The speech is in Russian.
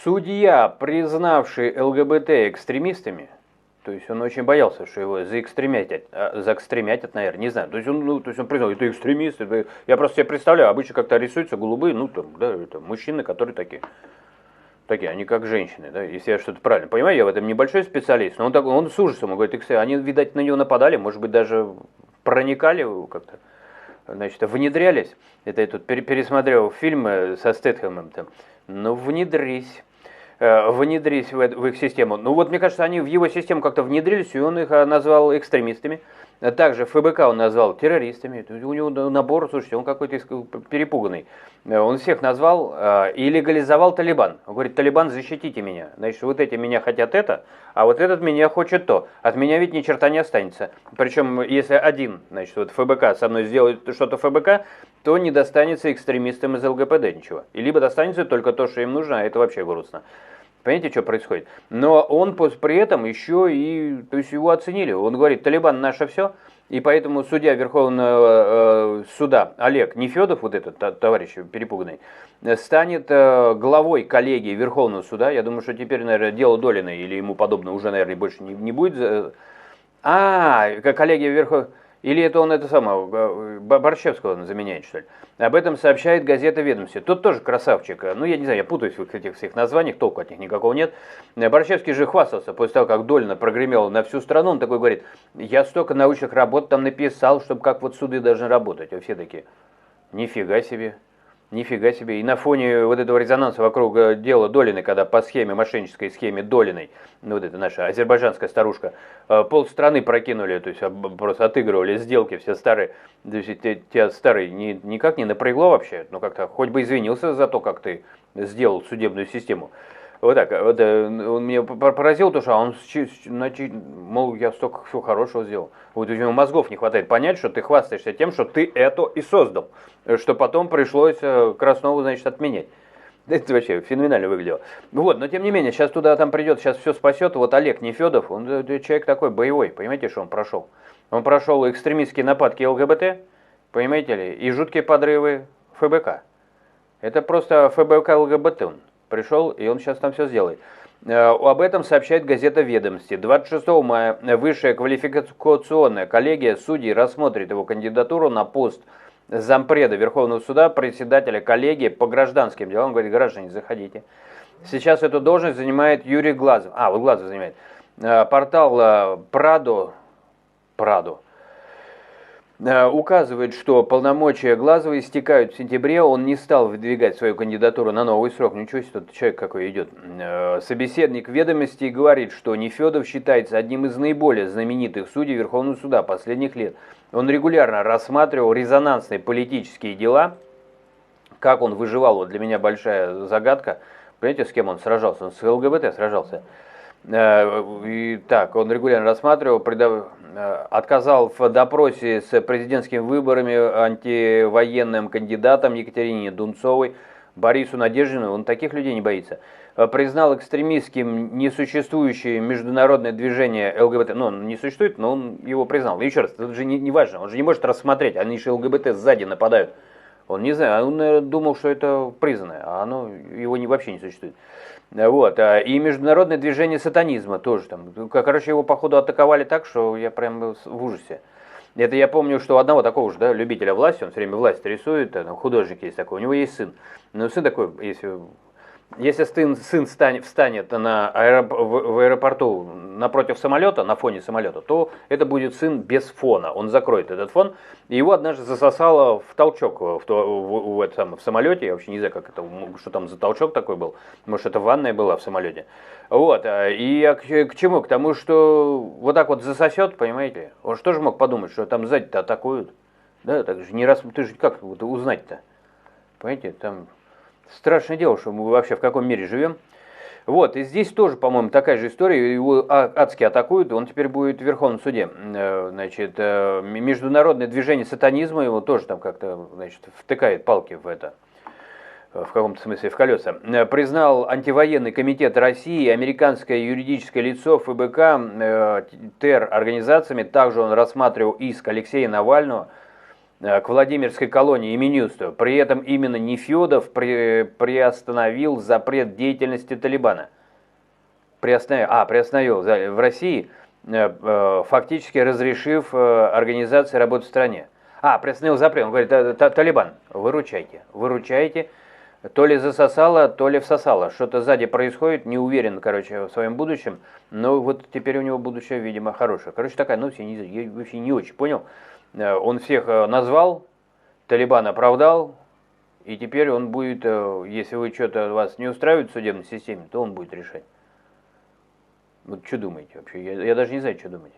Судья, признавший ЛГБТ экстремистами, то есть он очень боялся, что его заэкстремятят, наверное, не знаю. То есть он признал, это экстремисты. Я просто себе представляю, обычно как-то рисуются голубые, ну там, да, это мужчины, которые такие, они как женщины, да, если я что-то правильно понимаю, я в этом небольшой специалист, но он с ужасом, он говорит, они, видать, на него нападали, может быть, даже проникали как-то, значит, внедрялись. Это я тут пересмотрел фильмы со Стэтхэмом, там, ну, внедрись в их систему. Ну вот, мне кажется, они в его систему как-то внедрились, и он их назвал экстремистами. Также ФБК он назвал террористами. У него набор, слушайте, он какой-то перепуганный. Он всех назвал и легализовал Талибан. Он говорит, Талибан, защитите меня. Значит, вот эти меня хотят это, а вот этот меня хочет то. От меня ведь ни черта не останется. Причем, если один, значит, вот ФБК со мной сделает что-то ФБК, то не достанется экстремистам из ЛГБТ ничего. И либо достанется только то, что им нужно, а это вообще грустно. Понимаете, что происходит? Но он при этом еще и, то есть его оценили. Он говорит, Талибан наше все, и поэтому судья Верховного суда Олег Нефедов, вот этот товарищ перепуганный, станет главой коллегии Верховного суда. Я думаю, что теперь, наверное, дело Долиной или ему подобное уже, наверное, больше не будет. Как коллегия Верховного... Или это он это самого, Борщевского он заменяет, что ли? Об этом сообщает газета «Ведомости». Тот тоже красавчик. Ну, я не знаю, я путаюсь в этих всех названиях, толку от них никакого нет. Борщевский же хвастался после того, как Долина прогремела на всю страну. Он такой говорит, я столько научных работ там написал, чтобы как вот суды должны работать. А все такие, нифига себе. Нифига себе. И на фоне вот этого резонанса вокруг дела Долиной, когда по схеме, мошеннической схеме Долиной, ну вот это наша азербайджанская старушка, полстраны прокинули, то есть просто отыгрывали сделки все старые. То есть тебя старый никак не напрягло вообще, ну как-то хоть бы извинился за то, как ты сделал судебную систему. Вот так, вот, он меня поразил, то, что он, мол, я столько всего хорошего сделал. Вот у него мозгов не хватает понять, что ты хвастаешься тем, что ты это и создал, что потом пришлось Краснову, значит, отменять. Это вообще феноменально выглядело. Вот, но тем не менее, сейчас туда там придет, сейчас все спасет. Вот Олег Нефедов, он человек такой боевой, понимаете, что он прошел? Он прошел экстремистские нападки ЛГБТ, понимаете ли, и жуткие подрывы ФБК. Это просто ФБК ЛГБТ он пришел, и он сейчас там все сделает. Об этом сообщает газета «Ведомости». 26 мая Высшая квалификационная коллегия судей рассмотрит его кандидатуру на пост зампреда Верховного суда, председателя коллегии по гражданским делам. Он говорит, граждане, заходите. Сейчас эту должность занимает Юрий Глазов. Вот Глазов занимает. Портал Прадо указывает, что полномочия Глазова истекают в сентябре, он не стал выдвигать свою кандидатуру на новый срок. Ничего себе, тут человек какой идет. Собеседник «Ведомостей» говорит, что Нефедов считается одним из наиболее знаменитых судей Верховного суда последних лет. Он регулярно рассматривал резонансные политические дела. Как он выживал, вот для меня большая загадка. Понимаете, с кем он сражался? Он с ЛГБТ сражался. И так, он регулярно рассматривал, отказал в допросе с президентскими выборами антивоенным кандидатам Екатерине Дунцовой, Борису Надеждину, он таких людей не боится. Признал экстремистским несуществующее международное движение ЛГБТ. Ну, он не существует, но он его признал. И еще раз, это же не важно, он же не может рассмотреть, они же ЛГБТ сзади нападают. Он не знает, он, наверное, думал, что это признанное, а оно его вообще не существует. Вот. И международное движение сатанизма тоже там. Короче, его, походу, атаковали так, что я прям был в ужасе. Это я помню, что одного такого же, да, любителя власти, он все время власть рисует, художник есть такой, у него есть сын. Но сын такой, если сын встанет в аэропорту напротив самолета, на фоне самолета, то это будет сын без фона. Он закроет этот фон. И его однажды засосало в толчок в самолете. Я вообще не знаю, что там за толчок такой был. Может, это ванная была в самолете. Вот. И к чему? К тому, что вот так вот засосет, понимаете? Он что же мог подумать, что там сзади-то атакуют? Да, так же не раз. Ты же как вот узнать-то? Понимаете, там... Страшное дело, что мы вообще в каком мире живем. Вот, и здесь тоже, по-моему, такая же история. Его адски атакуют, он теперь будет в Верховном суде. Значит, международное движение сатанизма его тоже там как-то, значит, втыкает палки в это. В каком-то смысле в колеса. Признал антивоенный комитет России, американское юридическое лицо ФБК, ТЭР организациями. Также он рассматривал иск Алексея Навального. к Владимирской колонии и Минюсту. При этом именно Нефедов приостановил запрет деятельности Талибана. Приостановил в России, фактически разрешив организации работать в стране. Приостановил запрет. Он говорит, Талибан, выручайте. То ли засосало, то ли всосало. Что-то сзади происходит, не уверен, в своем будущем. Но вот теперь у него будущее, видимо, хорошее. Такая новость, я вообще не очень понял. Он всех назвал, Талибан оправдал, и теперь он будет, если вы что-то вас не устраивает в судебной системе, то он будет решать. Вот что думаете вообще? Я даже не знаю, что думать.